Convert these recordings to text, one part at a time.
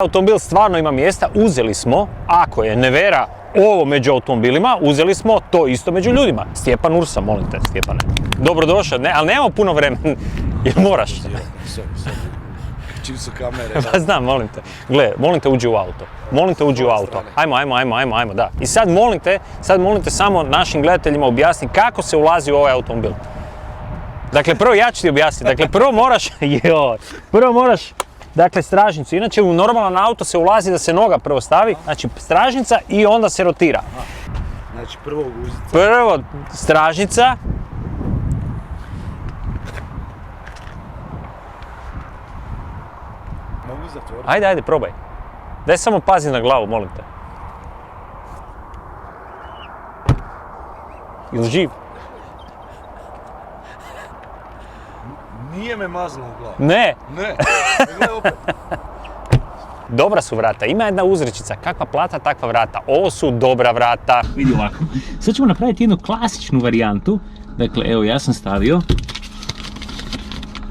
Automobil stvarno ima mjesta, uzeli smo, ako je nevera ovo među automobilima, uzeli smo to isto među ljudima. Stjepan Ursa, molim te, Stjepane. Dobrodošao, ne, ali nemamo puno vremena, jer moraš. Čim su kamere. Pa znam, molim te. Gle, molim te uđi u auto. Molim te uđi u auto. Ajmo, da. I sad molim te samo našim gledateljima objasni kako se ulazi u ovaj automobil. Dakle, prvo ja ću ti objasniti. Dakle, prvo moraš, dakle, stražnicu. Inače, u normalan auto se ulazi da se noga prvo stavi, znači stražnica i onda se rotira. Znači, prvo guzica. Prvo stražnica. Mogu zatvoriti? Ajde, probaj. Daj samo pazi na glavu, molim te. Ili živ? Nije me mazlo u glavu. Ne. Ne, gledaj opet. Dobra su vrata, ima jedna uzrečica, kakva plata, takva vrata. Ovo su dobra vrata. Vidi ovako, sad ćemo napraviti jednu klasičnu varijantu. Dakle, evo ja sam stavio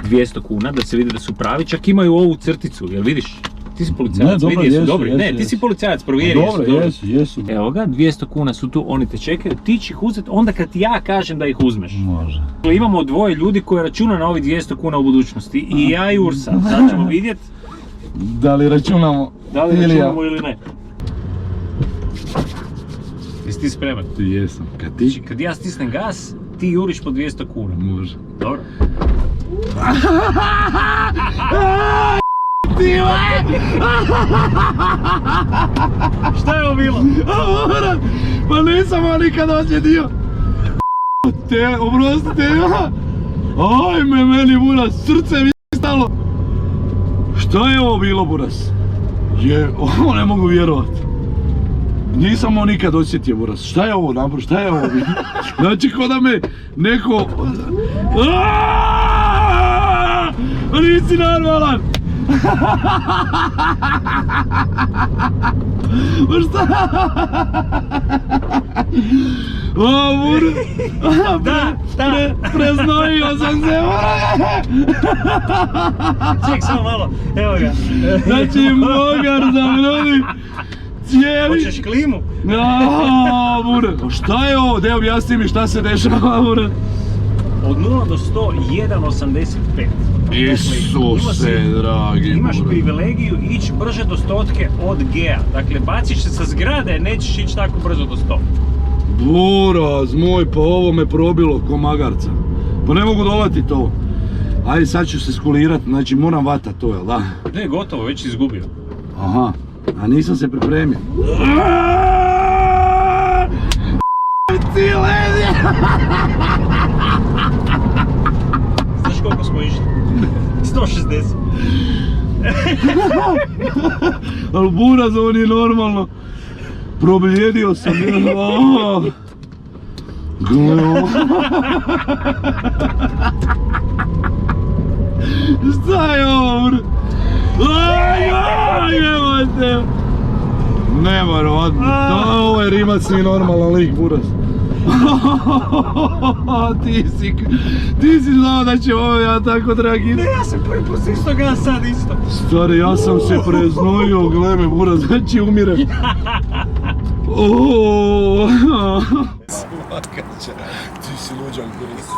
200 kuna da se vidi da su pravi, čak imaju ovu crticu, jel vidiš? Ti si policajac, vidi jesu dobri. Ne, ti si policajac, provjeri jesu dobri. Jesu. Evo ga, 200 kuna su tu, oni te čekaju, ti će ih uzeti onda kad ja kažem da ih uzmeš. Može. Imamo dvoje ljudi koji računaju na ovih 200 kuna u budućnosti, i ja i Ursa. Sad ćemo vidjeti Da li računamo ili ne. Jesi ti spreman? Jesam. Kad ja stisnem gas, ti juriš po 200 kuna. Može. Dobro. Šta je ovo bilo? Pa nisam ovo nikad osjedio. Oprostite. Ajme meni buras, srce mi stalo. Šta je ovo bilo buras? Ovo ne mogu vjerovat. Nisam ovo nikad osjetio buras. Šta je ovo napravo? Šta je ovo bilo? Znači ko da me neko... Nisi normalan! Šta? O, buras! Preznojio sam se, buras! Ček, samo malo, evo ga. Znači, mogar zamroni cijeli... Hoćeš klimu? Aaaa, buras! Šta je ovo? Dej, objasni mi šta se dešava, buras? Od 0 do 100, 1,85. Isuse, dragi. Imaš privilegiju ići brže do 100 od G-a. Dakle, baciš se sa zgrade, nećeš ići tako brzo do 100. Buraz moj, pa ovo me probilo ko magarca. Pa ne mogu dovati to. Ajde, sad ću se skulirat, znači moram vatat to, jel da? Ne, gotovo, već si izgubio. Aha, a nisam se pripremio. Znaš koliko smo išli? 160. Ali buraz, ovo nije normalno. Probljedio sam. Gle ovo. Šta je ovo, buraz? Nemojte. Nevjerovatno. Ovo je Rimac nije normalan lik, buraz. Ti si znao da će ovo ja tako dragi. Ne, ja sam prvi put isto gas, sad isto. Stari, ja sam se preznojio, gle me buraz, znači umirem. Ti si luđak, buraz.